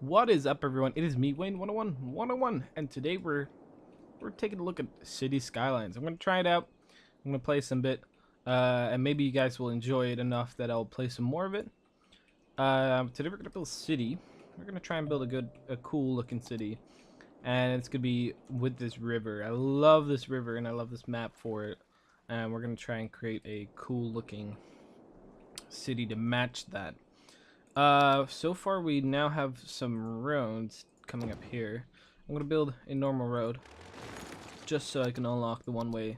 What is up, everyone? It is me, Wayne 101, and today we're taking a look at City Skylines. I'm gonna try it out. I'm gonna play some bit, and maybe you guys will enjoy it enough that I'll play some more of it. Today we're gonna build a city. We're gonna try and build a cool looking city, and it's gonna be with this river. I love this river, and I love this map for it. And we're gonna try and create a cool looking city to match that. So far we now have some roads coming up here. I'm gonna build a normal road just so I can unlock the one way,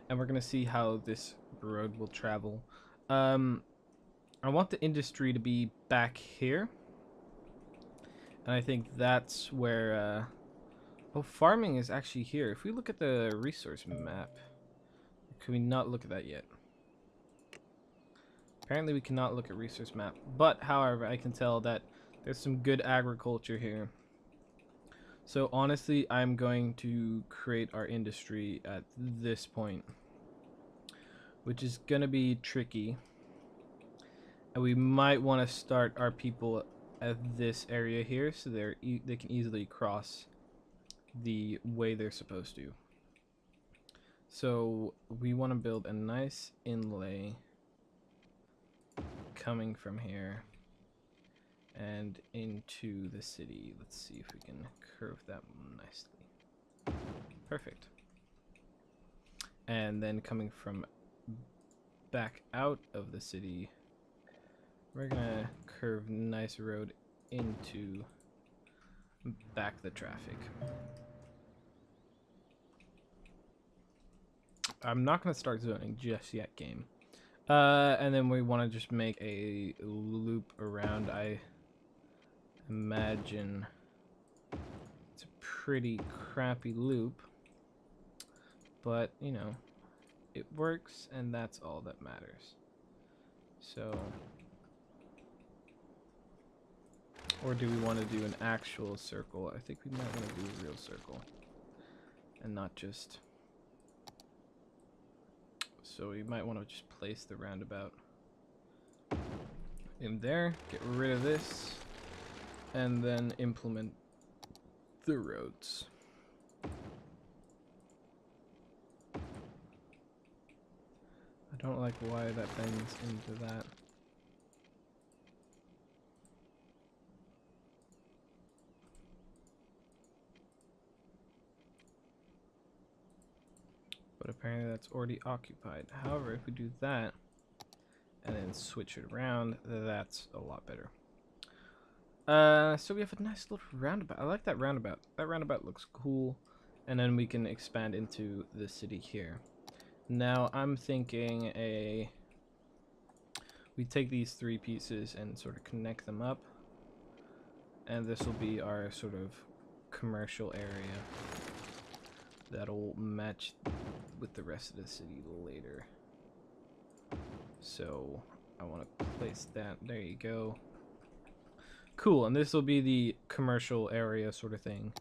and we're gonna see how this road will travel. I want the industry to be back here, and I think that's where oh, farming is actually here. If we look at the resource map, can we not look at that yet? Apparently we cannot look at resource map, but however I can tell that there's some good agriculture here. So honestly, I'm going to create our industry at this point, which is gonna be tricky, and we might want to start our people at this area here so they can easily cross the way they're supposed to. So we want to build a nice inlay coming from here and into the city. Let's see if we can curve that nicely. Perfect. And then coming from back out of the city, we're gonna curve nice road into back the traffic. I'm not gonna start zoning just yet, game. And then we want to just make a loop around. I imagine it's a pretty crappy loop, but you know, it works, and that's all that matters. So, or do we want to do an actual circle? I think we might want to do a real circle and not just. So we might want to just place the roundabout in there, get rid of this, and then implement the roads. I don't like why that bends into that. But apparently that's already occupied. However, if we do that and then switch it around, that's a lot better. So we have a nice little roundabout. I like that roundabout. That roundabout looks cool. And then we can expand into the city here. Now I'm thinking we take these three pieces and sort of connect them up. And this will be our sort of commercial area that'll match with the rest of the city later. So I want to place that. There you go. Cool, and this will be the commercial area sort of thing.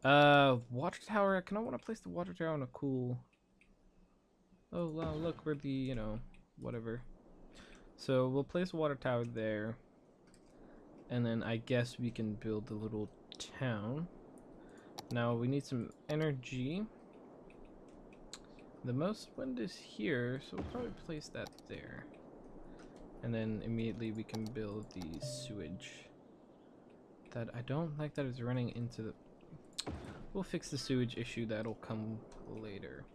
Water tower. I want to place the water tower on a cool. Oh wow, look, we're the, you know, whatever. So we'll place a water tower there, and then I guess we can build a little town. Now we need some energy. The most wind is here, so we'll probably place that there. And then immediately we can build the sewage. That I don't like that it's running into the... We'll fix the sewage issue, that'll come later.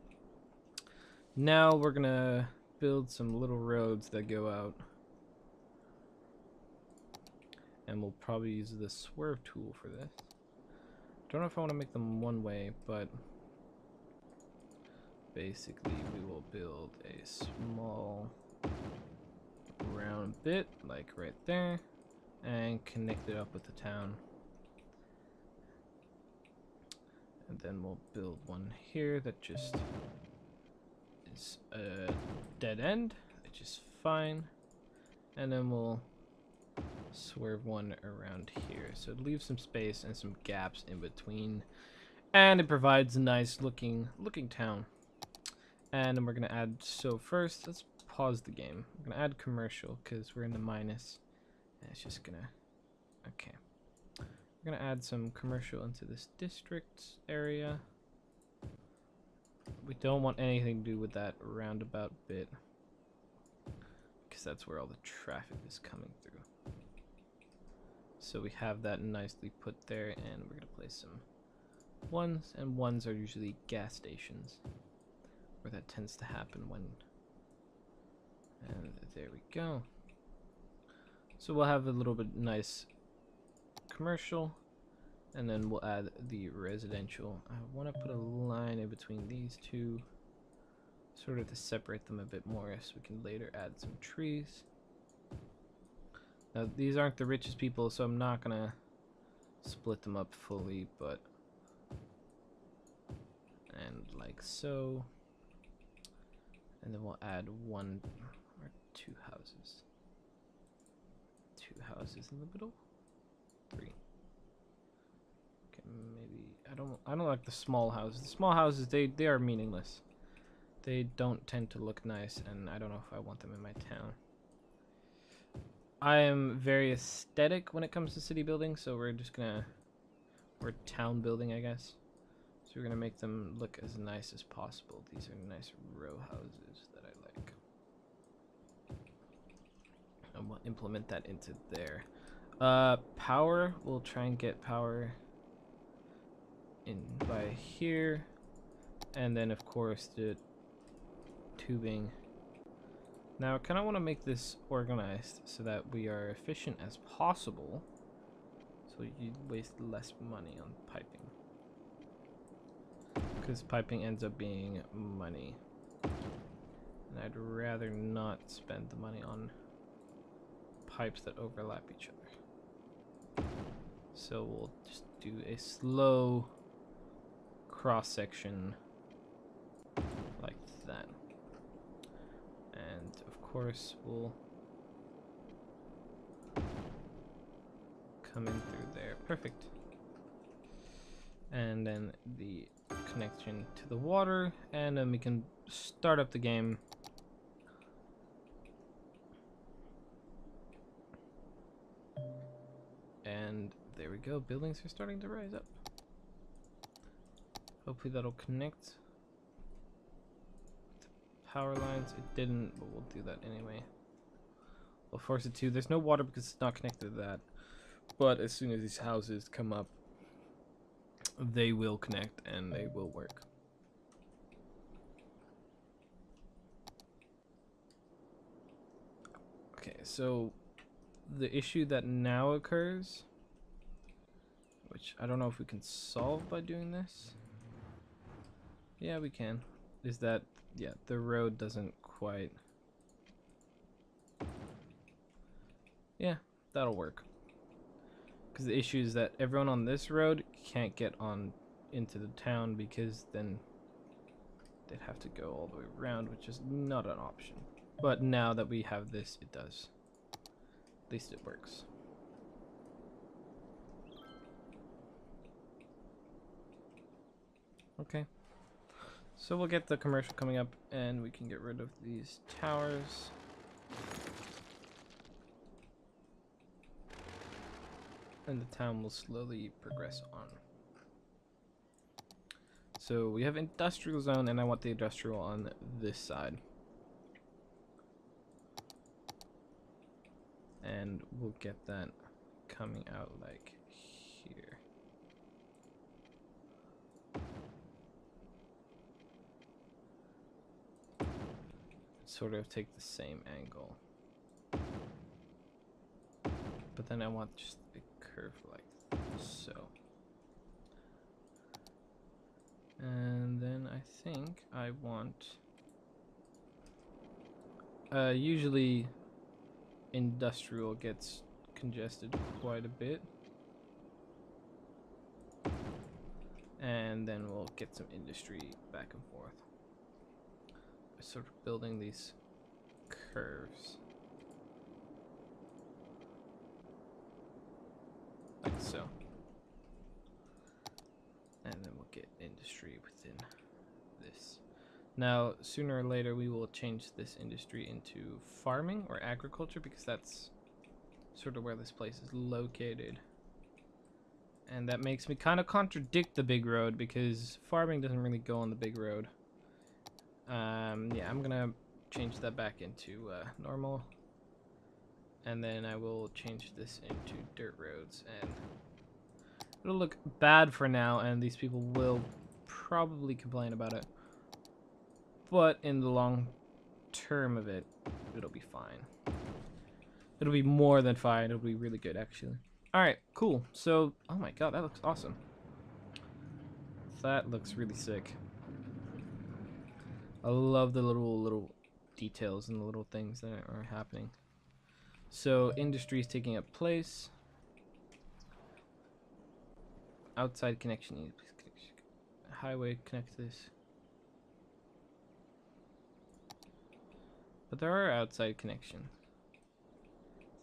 Now we're gonna build some little roads that go out. And we'll probably use the swerve tool for this. Don't know if I want to make them one way, but basically we will build a small round bit like right there and connect it up with the town, and then we'll build one here that just is a dead end, which is fine, and then we'll swerve one around here so it leaves some space and some gaps in between, and it provides a nice looking town. And then we're gonna add, so first let's pause the game. We're gonna add commercial because we're in the minus, and it's just gonna, okay, We're gonna add some commercial into this district area. We don't want anything to do with that roundabout bit, because that's where all the traffic is coming through. So we have that nicely put there, and we're gonna place some ones, and ones are usually gas stations, where that tends to happen when. And there we go. So we'll have a little bit nice commercial, and then we'll add the residential. I want to put a line in between these two, sort of to separate them a bit more, so we can later add some trees. Now these aren't the richest people, so I'm not gonna split them up fully, but and like so, and then we'll add one or two houses. Two houses in the middle. Three. Okay, maybe I don't like the small houses. The small houses, they are meaningless. They don't tend to look nice, and I don't know if I want them in my town. I am very aesthetic when it comes to city building, so we're town building, I guess. So we're gonna make them look as nice as possible. These are nice row houses that I like. And we'll implement that into there. Power, we'll try and get power in by here. And then of course the tubing. Now I kind of want to make this organized so that we are efficient as possible, so you waste less money on piping, because piping ends up being money, and I'd rather not spend the money on pipes that overlap each other. So we'll just do a slow cross section like that. And of course we'll come in through there. Perfect. And then the connection to the water, and then we can start up the game. And there we go. Buildings are starting to rise up. Hopefully that'll connect. Power lines, it didn't, but we'll do that anyway. We'll force it to. There's no water because it's not connected to that, but as soon as these houses come up, they will connect and they will work. Okay, so the issue that now occurs, which I don't know if we can solve by doing this. Yeah, we can. Is that, yeah, the road doesn't quite. Yeah, that'll work. Because the issue is that everyone on this road can't get on into the town, because then they'd have to go all the way around, which is not an option. But now that we have this, it does. At least it works. Okay. So we'll get the commercial coming up, and we can get rid of these towers. And the town will slowly progress on. So we have industrial zone, and I want the industrial on this side. And we'll get that coming out like here. Sort of take the same angle, but then I want just a curve like so, and then I think I want usually industrial gets congested quite a bit, and then we'll get some industry back and forth. Sort of building these curves like so, and then we'll get industry within this. Now sooner or later we will change this industry into farming or agriculture, because that's sort of where this place is located, And that makes me kind of contradict the big road because farming doesn't really go on the big road. Yeah, I'm gonna change that back into normal. And then I will change this into dirt roads. And it'll look bad for now, and these people will probably complain about it. But in the long term of it, it'll be fine. It'll be more than fine. It'll be really good, actually. Alright, cool. So, oh my god, that looks awesome. That looks really sick. I love the little details and the little things that are happening. So, industry is taking up place. Outside connection. Highway connect this. But there are outside connections.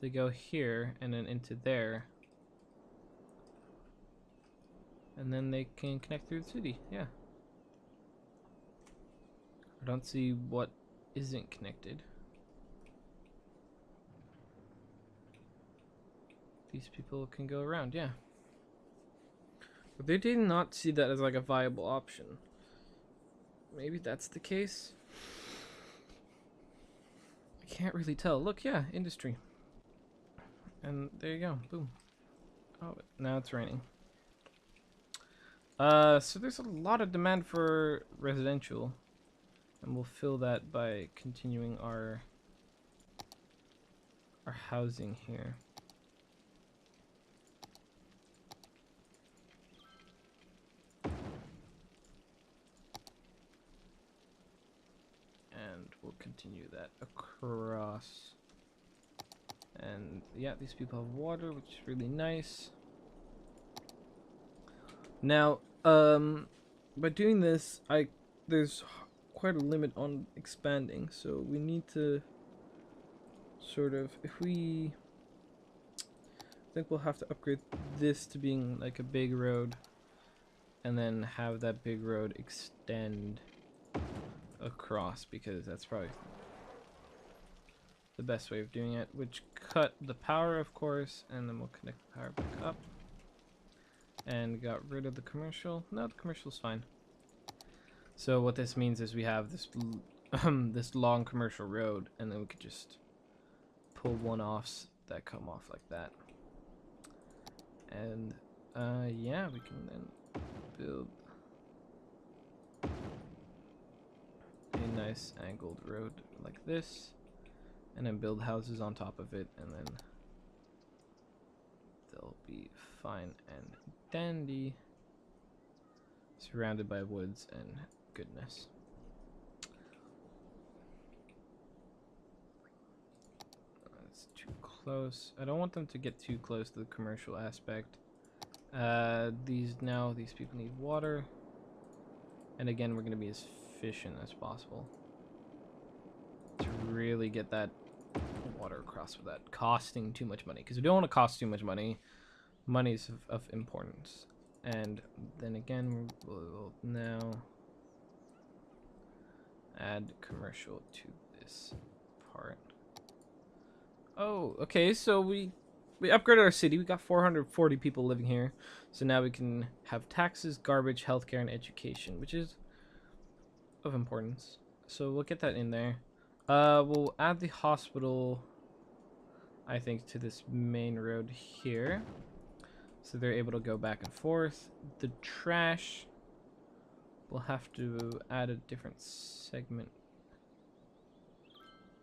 They go here and then into there. And then they can connect through the city, yeah. I don't see what isn't connected. These people can go around, yeah. But they did not see that as like a viable option. Maybe that's the case? I can't really tell. Look, yeah, industry. And there you go, boom. Oh, now it's raining. So there's a lot of demand for residential, and we'll fill that by continuing our housing here. And we'll continue that across. And yeah, these people have water, which is really nice. Now, by doing this, there's quite a limit on expanding, so we need to sort of, I think we'll have to upgrade this to being like a big road, and then have that big road extend across, because that's probably the best way of doing it, which cut the power, of course, and then we'll connect the power back up. And got rid of the commercial. No, the commercial's fine. So what this means is we have this this long commercial road, and then we could just pull one-offs that come off like that. And yeah, we can then build a nice angled road like this, and then build houses on top of it, and then they'll be fine and dandy, surrounded by woods and goodness. That's too close. I don't want them to get too close to the commercial aspect. These people need water, and again, we're going to be as efficient as possible to really get that water across without costing too much money, because we don't want to cost too much money. Money is of importance. And then again, we'll now add commercial to this part. Oh, okay, so we upgraded our city. We got 440 people living here, so now we can have taxes, garbage, healthcare, and education, which is of importance. So we'll get that in there. We'll add the hospital, I think, to this main road here, so they're able to go back and forth. The trash, we'll have to add a different segment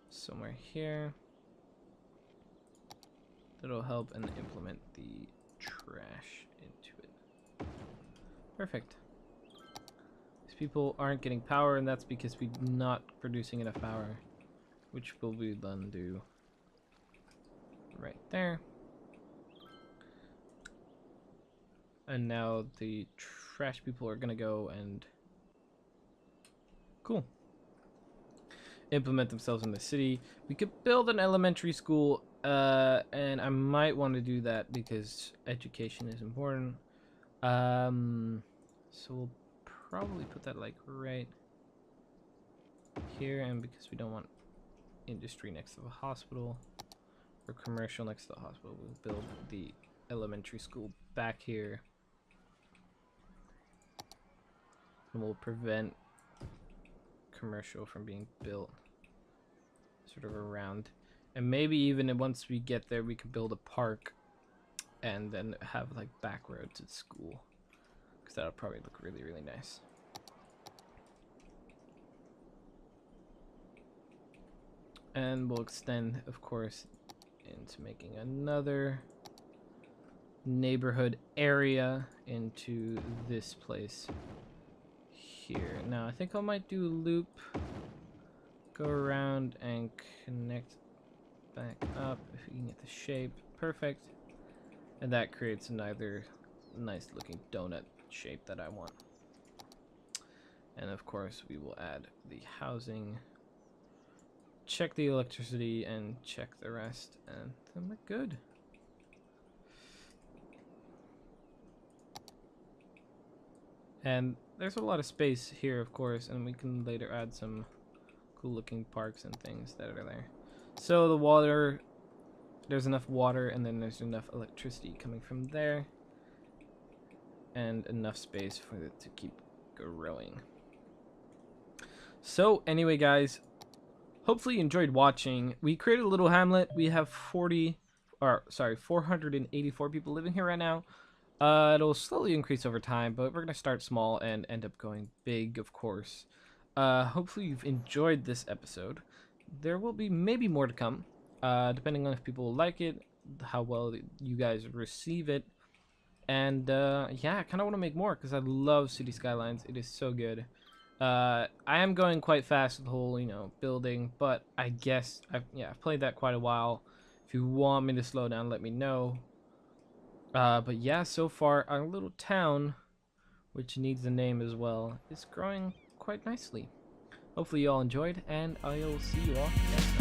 somewhere here. That'll help and implement the trash into it. Perfect. These people aren't getting power, and that's because we're not producing enough power, which will we then do right there. And now the trash people are gonna go and cool, implement themselves in the city. We could build an elementary school, and I might want to do that because education is important. So we'll probably put that like right here, and because we don't want industry next to the hospital or commercial next to the hospital, we'll build the elementary school back here and will prevent commercial from being built sort of around. And maybe even once we get there, we could build a park and then have like back road to school, because that'll probably look really, really nice. And we'll extend, of course, into making another neighborhood area into this place here. Now I think I might do a loop, go around and connect back up if we can get the shape perfect, and that creates another nice looking donut shape that I want. And of course we will add the housing, check the electricity, and check the rest, and then we're good. And there's a lot of space here, of course, and we can later add some cool looking parks and things that are there. So the water, there's enough water, and then there's enough electricity coming from there, and enough space for it to keep growing. So anyway, guys, hopefully you enjoyed watching. We created a little hamlet. We have 484 people living here right now. It'll slowly increase over time, but we're gonna start small and end up going big, of course. Hopefully you've enjoyed this episode. There will be maybe more to come, depending on if people like it, how well you guys receive it. And yeah, I kind of want to make more because I love City Skylines. It is so good. I am going quite fast with the whole, building, but I guess I've played that quite a while. If you want me to slow down, let me know. But yeah, so far our little town, which needs a name as well, is growing quite nicely. Hopefully you all enjoyed, and I'll see you all next time.